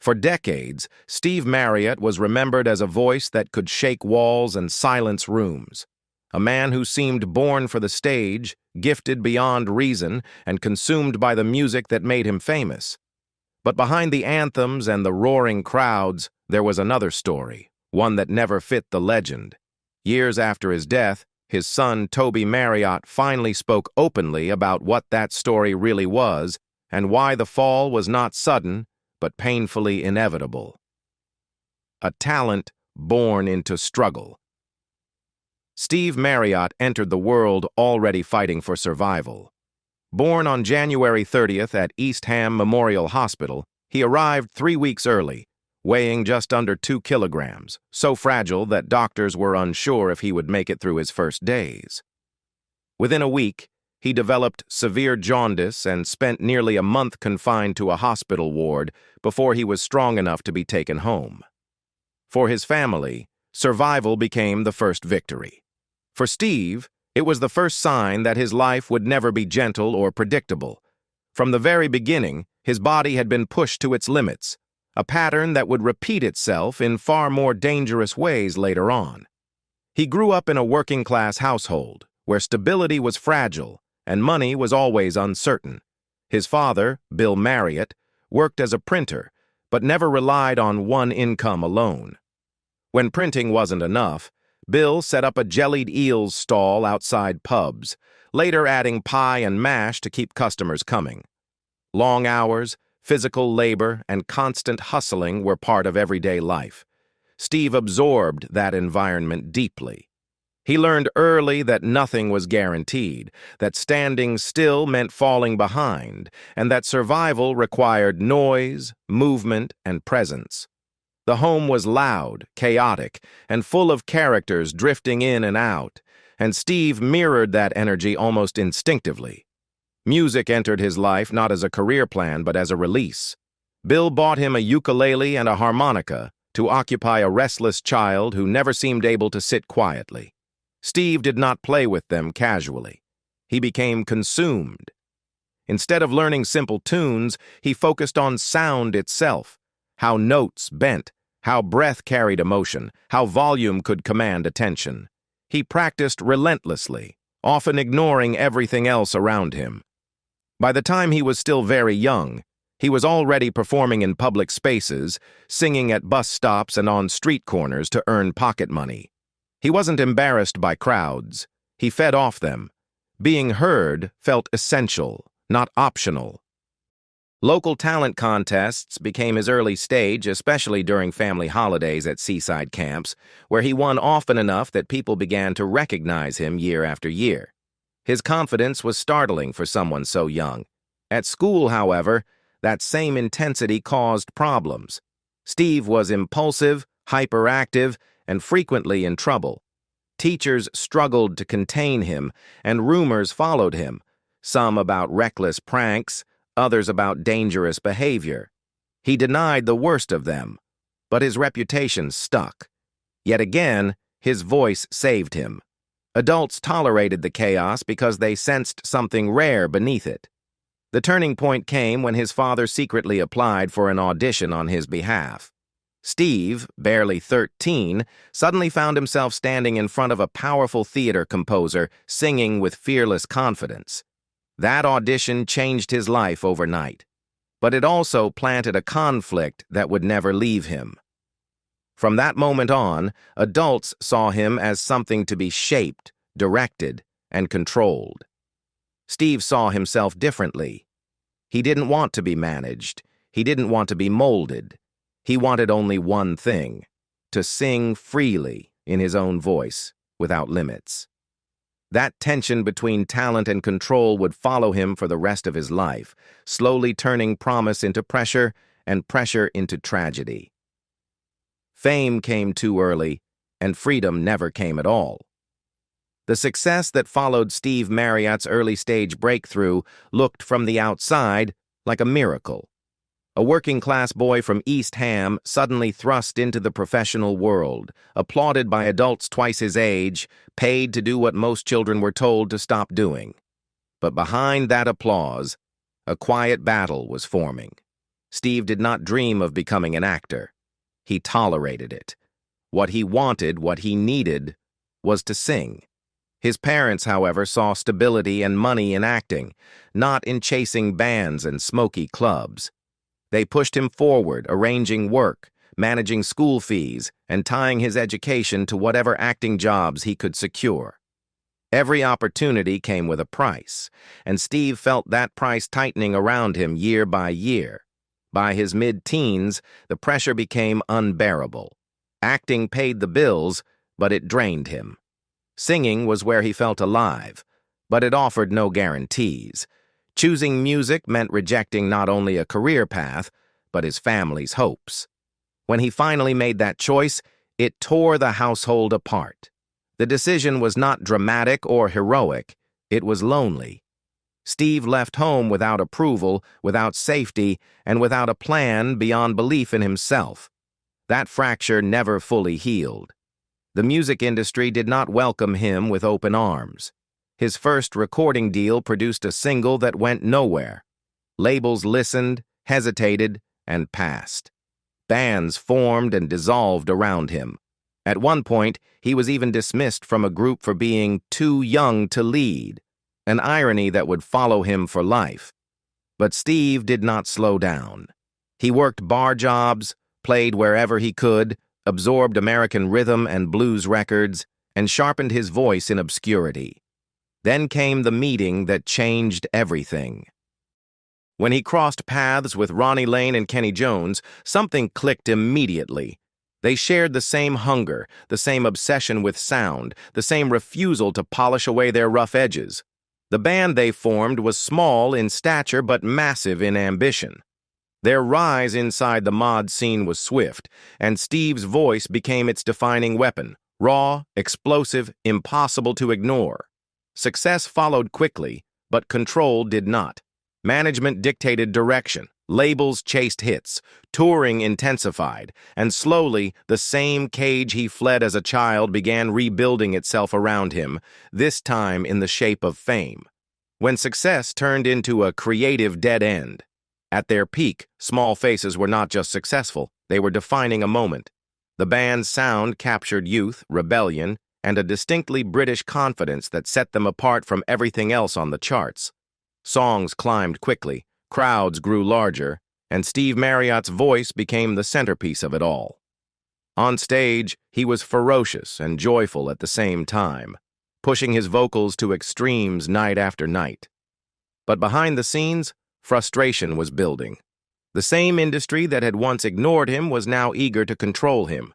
For decades, Steve Marriott was remembered as a voice that could shake walls and silence rooms. A man who seemed born for the stage, gifted beyond reason, and consumed by the music that made him famous. But behind the anthems and the roaring crowds, there was another story, one that never fit the legend. Years after his death, his son, Toby Marriott, finally spoke openly about what that story really was and why the fall was not sudden, but painfully inevitable. A talent born into struggle. Steve Marriott entered the world already fighting for survival. Born on January 30th at East Ham Memorial Hospital, he arrived 3 weeks early, weighing just under 2 kilograms, so fragile that doctors were unsure if he would make it through his first days. Within a week, he developed severe jaundice and spent nearly a month confined to a hospital ward before he was strong enough to be taken home. For his family, survival became the first victory. For Steve, it was the first sign that his life would never be gentle or predictable. From the very beginning, his body had been pushed to its limits, a pattern that would repeat itself in far more dangerous ways later on. He grew up in a working-class household, where stability was fragile and money was always uncertain. His father, Bill Marriott, worked as a printer, but never relied on one income alone. When printing wasn't enough, Bill set up a jellied eels stall outside pubs, later adding pie and mash to keep customers coming. Long hours, physical labor, and constant hustling were part of everyday life. Steve absorbed that environment deeply. He learned early that nothing was guaranteed, that standing still meant falling behind, and that survival required noise, movement, and presence. The home was loud, chaotic, and full of characters drifting in and out, and Steve mirrored that energy almost instinctively. Music entered his life not as a career plan but as a release. Bill bought him a ukulele and a harmonica to occupy a restless child who never seemed able to sit quietly. Steve did not play with them casually. He became consumed. Instead of learning simple tunes, he focused on sound itself, how notes bent, how breath carried emotion, how volume could command attention. He practiced relentlessly, often ignoring everything else around him. By the time he was still very young, he was already performing in public spaces, singing at bus stops and on street corners to earn pocket money. He wasn't embarrassed by crowds. He fed off them. Being heard felt essential, not optional. Local talent contests became his early stage, especially during family holidays at seaside camps, where he won often enough that people began to recognize him year after year. His confidence was startling for someone so young. At school, however, that same intensity caused problems. Steve was impulsive, hyperactive, and frequently in trouble. Teachers struggled to contain him, and rumors followed him, some about reckless pranks, others about dangerous behavior. He denied the worst of them, but his reputation stuck. Yet again, his voice saved him. Adults tolerated the chaos because they sensed something rare beneath it. The turning point came when his father secretly applied for an audition on his behalf. Steve, barely 13, suddenly found himself standing in front of a powerful theater composer, singing with fearless confidence. That audition changed his life overnight, but it also planted a conflict that would never leave him. From that moment on, adults saw him as something to be shaped, directed, and controlled. Steve saw himself differently. He didn't want to be managed. He didn't want to be molded. He wanted only one thing: to sing freely in his own voice, without limits. That tension between talent and control would follow him for the rest of his life, slowly turning promise into pressure and pressure into tragedy. Fame came too early, and freedom never came at all. The success that followed Steve Marriott's early-stage breakthrough looked from the outside like a miracle. A working-class boy from East Ham suddenly thrust into the professional world, applauded by adults twice his age, paid to do what most children were told to stop doing. But behind that applause, a quiet battle was forming. Steve did not dream of becoming an actor. He tolerated it. What he wanted, what he needed, was to sing. His parents, however, saw stability and money in acting, not in chasing bands and smoky clubs. They pushed him forward, arranging work, managing school fees, and tying his education to whatever acting jobs he could secure. Every opportunity came with a price, and Steve felt that price tightening around him year by year. By his mid-teens, the pressure became unbearable. Acting paid the bills, but it drained him. Singing was where he felt alive, but it offered no guarantees. Choosing music meant rejecting not only a career path, but his family's hopes. When he finally made that choice, it tore the household apart. The decision was not dramatic or heroic, it was lonely. Steve left home without approval, without safety, and without a plan beyond belief in himself. That fracture never fully healed. The music industry did not welcome him with open arms. His first recording deal produced a single that went nowhere. Labels listened, hesitated, and passed. Bands formed and dissolved around him. At one point, he was even dismissed from a group for being too young to lead, an irony that would follow him for life. But Steve did not slow down. He worked bar jobs, played wherever he could, absorbed American rhythm and blues records, and sharpened his voice in obscurity. Then came the meeting that changed everything. When he crossed paths with Ronnie Lane and Kenny Jones, something clicked immediately. They shared the same hunger, the same obsession with sound, the same refusal to polish away their rough edges. The band they formed was small in stature but massive in ambition. Their rise inside the mod scene was swift, and Steve's voice became its defining weapon, raw, explosive, impossible to ignore. Success followed quickly, but control did not. Management dictated direction, labels chased hits, touring intensified, and slowly the same cage he fled as a child began rebuilding itself around him, this time in the shape of fame. When success turned into a creative dead end. At their peak, Small Faces were not just successful, they were defining a moment. The band's sound captured youth, rebellion, and a distinctly British confidence that set them apart from everything else on the charts. Songs climbed quickly, crowds grew larger, and Steve Marriott's voice became the centerpiece of it all. On stage, he was ferocious and joyful at the same time, pushing his vocals to extremes night after night. But behind the scenes, frustration was building. The same industry that had once ignored him was now eager to control him.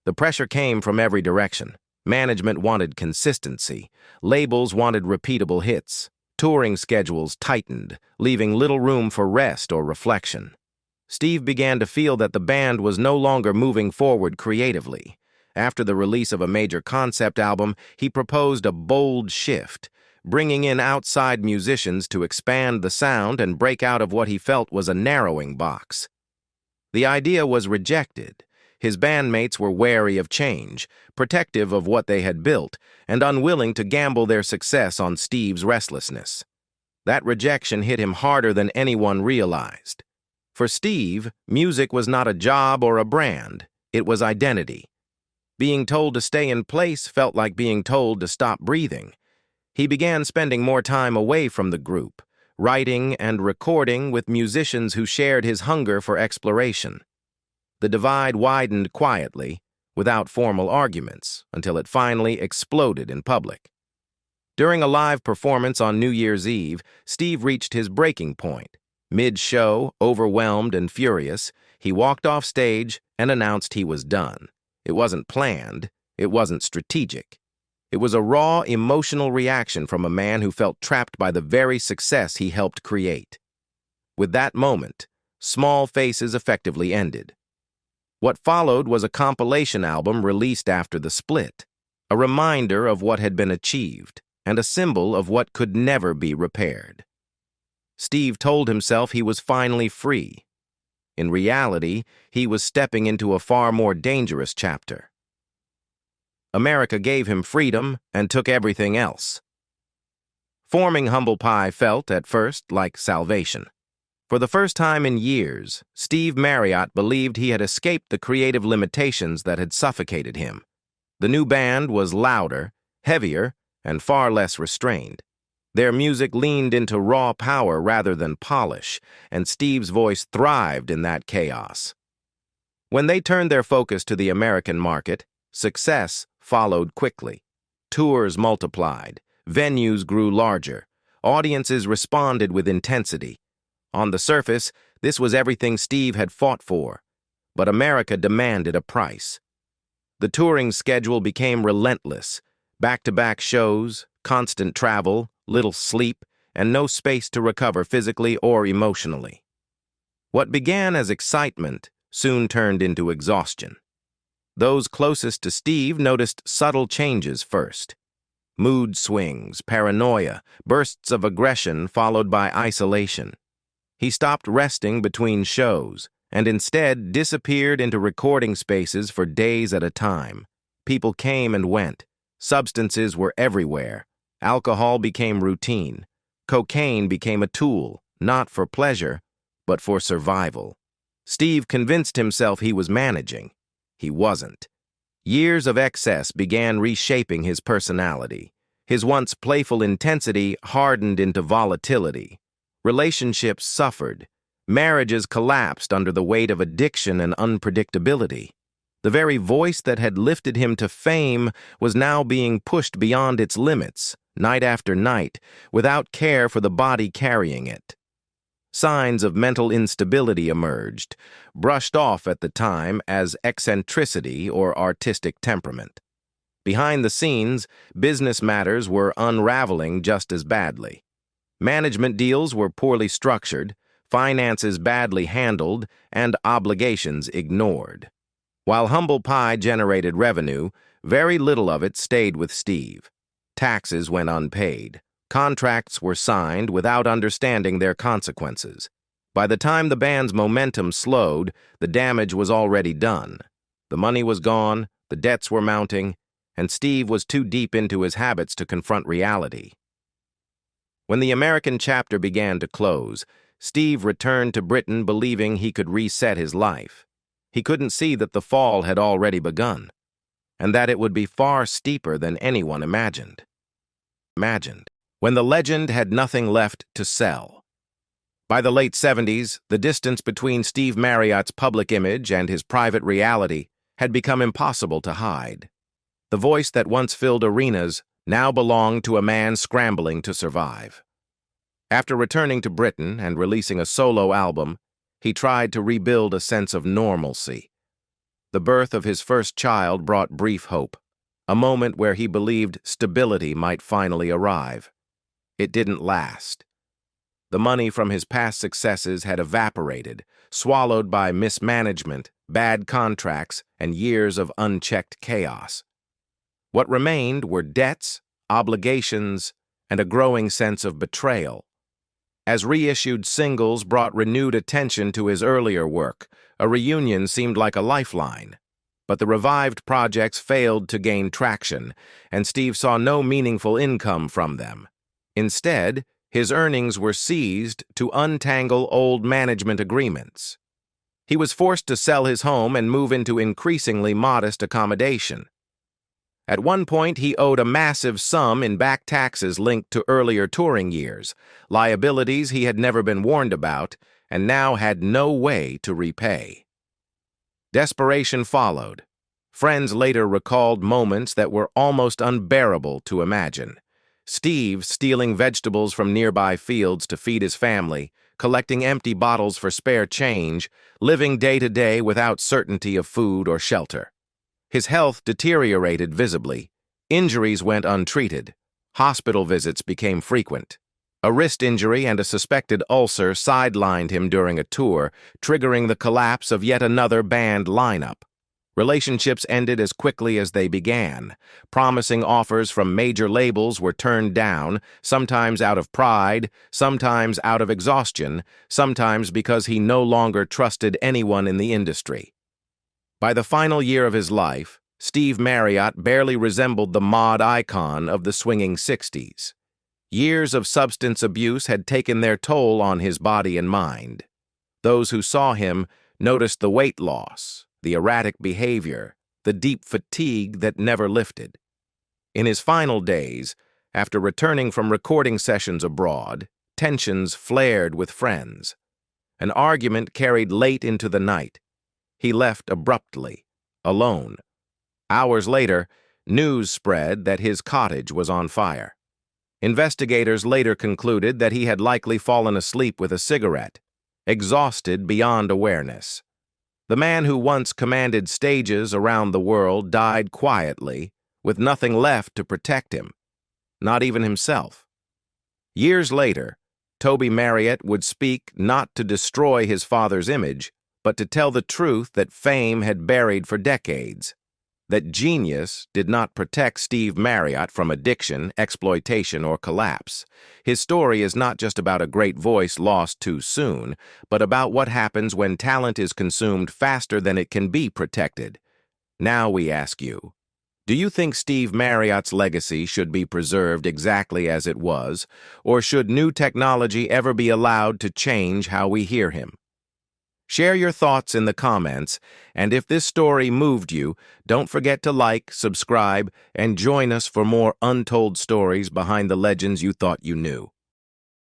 The pressure came from every direction. Management wanted consistency. Labels wanted repeatable hits. Touring schedules tightened, leaving little room for rest or reflection. Steve began to feel that the band was no longer moving forward creatively. After the release of a major concept album, he proposed a bold shift, bringing in outside musicians to expand the sound and break out of what he felt was a narrowing box. The idea was rejected. His bandmates were wary of change, protective of what they had built, and unwilling to gamble their success on Steve's restlessness. That rejection hit him harder than anyone realized. For Steve, music was not a job or a brand, it was identity. Being told to stay in place felt like being told to stop breathing. He began spending more time away from the group, writing and recording with musicians who shared his hunger for exploration. The divide widened quietly, without formal arguments, until it finally exploded in public. During a live performance on New Year's Eve, Steve reached his breaking point. Mid-show, overwhelmed and furious, he walked off stage and announced he was done. It wasn't planned, it wasn't strategic. It was a raw, emotional reaction from a man who felt trapped by the very success he helped create. With that moment, Small Faces effectively ended. What followed was a compilation album released after the split, a reminder of what had been achieved, and a symbol of what could never be repaired. Steve told himself he was finally free. In reality, he was stepping into a far more dangerous chapter. America gave him freedom and took everything else. Forming Humble Pie felt, at first, like salvation. For the first time in years, Steve Marriott believed he had escaped the creative limitations that had suffocated him. The new band was louder, heavier, and far less restrained. Their music leaned into raw power rather than polish, and Steve's voice thrived in that chaos. When they turned their focus to the American market, success followed quickly. Tours multiplied, venues grew larger, audiences responded with intensity. On the surface, this was everything Steve had fought for, but America demanded a price. The touring schedule became relentless, back-to-back shows, constant travel, little sleep, and no space to recover physically or emotionally. What began as excitement soon turned into exhaustion. Those closest to Steve noticed subtle changes first. Mood swings, paranoia, bursts of aggression followed by isolation. He stopped resting between shows and instead disappeared into recording spaces for days at a time. People came and went. Substances were everywhere. Alcohol became routine. Cocaine became a tool, not for pleasure, but for survival. Steve convinced himself he was managing. He wasn't. Years of excess began reshaping his personality. His once playful intensity hardened into volatility. Relationships suffered. Marriages collapsed under the weight of addiction and unpredictability. The very voice that had lifted him to fame was now being pushed beyond its limits, night after night, without care for the body carrying it. Signs of mental instability emerged, brushed off at the time as eccentricity or artistic temperament. Behind the scenes, business matters were unraveling just as badly. Management deals were poorly structured, finances badly handled, and obligations ignored. While humble pie generated revenue, very little of it stayed with Steve. Taxes went unpaid. Contracts were signed without understanding their consequences. By the time the band's momentum slowed, the damage was already done. The money was gone, the debts were mounting, and Steve was too deep into his habits to confront reality. When the American chapter began to close, Steve returned to Britain believing he could reset his life. He couldn't see that the fall had already begun, and that it would be far steeper than anyone imagined. When the legend had nothing left to sell. By the late 70s, the distance between Steve Marriott's public image and his private reality had become impossible to hide. The voice that once filled arenas now belonged to a man scrambling to survive. After returning to Britain and releasing a solo album, he tried to rebuild a sense of normalcy. The birth of his first child brought brief hope, a moment where he believed stability might finally arrive. It didn't last. The money from his past successes had evaporated, swallowed by mismanagement, bad contracts, and years of unchecked chaos. What remained were debts, obligations, and a growing sense of betrayal. As reissued singles brought renewed attention to his earlier work, a reunion seemed like a lifeline. But the revived projects failed to gain traction, and Steve saw no meaningful income from them. Instead, his earnings were seized to untangle old management agreements. He was forced to sell his home and move into increasingly modest accommodation. At one point, he owed a massive sum in back taxes linked to earlier touring years, liabilities he had never been warned about, and now had no way to repay. Desperation followed. Friends later recalled moments that were almost unbearable to imagine. Steve stealing vegetables from nearby fields to feed his family, collecting empty bottles for spare change, living day to day without certainty of food or shelter. His health deteriorated visibly. Injuries went untreated. Hospital visits became frequent. A wrist injury and a suspected ulcer sidelined him during a tour, triggering the collapse of yet another band lineup. Relationships ended as quickly as they began. Promising offers from major labels were turned down, sometimes out of pride, sometimes out of exhaustion, sometimes because he no longer trusted anyone in the industry. By the final year of his life, Steve Marriott barely resembled the mod icon of the swinging 60s. Years of substance abuse had taken their toll on his body and mind. Those who saw him noticed the weight loss, the erratic behavior, the deep fatigue that never lifted. In his final days, after returning from recording sessions abroad, tensions flared with friends. An argument carried late into the night. He left abruptly, alone. Hours later, news spread that his cottage was on fire. Investigators later concluded that he had likely fallen asleep with a cigarette, exhausted beyond awareness. The man who once commanded stages around the world died quietly, with nothing left to protect him, not even himself. Years later, Toby Marriott would speak not to destroy his father's image, but to tell the truth that fame had buried for decades. That genius did not protect Steve Marriott from addiction, exploitation, or collapse. His story is not just about a great voice lost too soon, but about what happens when talent is consumed faster than it can be protected. Now we ask you, do you think Steve Marriott's legacy should be preserved exactly as it was, or should new technology ever be allowed to change how we hear him? Share your thoughts in the comments, and if this story moved you, don't forget to like, subscribe, and join us for more untold stories behind the legends you thought you knew.